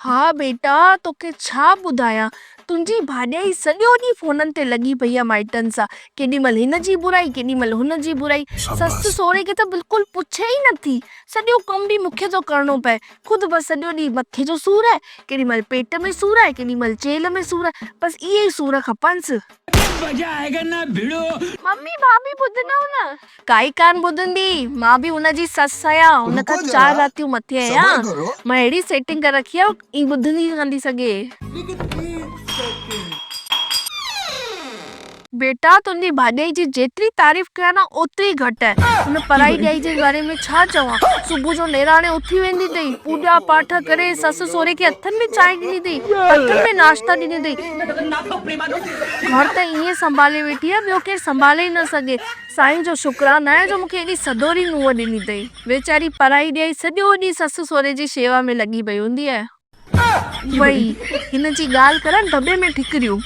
हाँ बेटा, तोखे छा ॿुधायां, तुंहिंजी भाॼाई सॼो ॾींहुं फ़ोननि ते लॻी पई आहे माइटनि सां। केॾीमहिल हिन जी बुराई, केॾीमहिल हुन जी बुराई। ससु सहुरे खे त बिल्कुलु पुछे ई नथी। सॼो कमु बि मूंखे थो करिणो पए। ख़ुदि बसि सॼो ॾींहुं मथे जो सूरु आहे, केॾीमहिल पेट में सूरु आहे, केॾीमहिल चेल्हि में सूरु आहे। बसि इहे ई सूर खपनिसि। मम्मी भाभी ॿुधंदव न? काई कान ॿुधंदी, मां बि हुनजी ससु आहियां, हुन खां 4 रातियूं मथे आहियां। मां अहिड़ी सेटिंग करे रखी आहे, ई ॿुधंदी कान थी सघे। बेटा, तुंहिंजी भाॼाई जी जेतिरी तारीफ़ कयां न ओतिरी घटि आहे। हुन पढ़ाई ॾाई जे बारे में छा चवां? सुबुह जो नेराणे उथी वेंदी अथई, पूॼा पाठ करे ससु सहुरे खे हथनि में चांहि ॾिनी अथई, हथनि में नाश्ता ॾिनी अथई। घर त ईअं संभाले वेठी आहे, ॿियो केरु संभाले ई न सघे। साईं जो शुक्रानो आहे जो मूंखे एॾी सदोरी नुंहुं ॾिनी अथई। वेचारी पढ़ाई ॾाई सॼो ॾींहुं ससु सहुरे जी शेवा में लॻी पई हूंदी आहे। वई हिन जी ॻाल्हि करण दॿे में ठिकरियूं।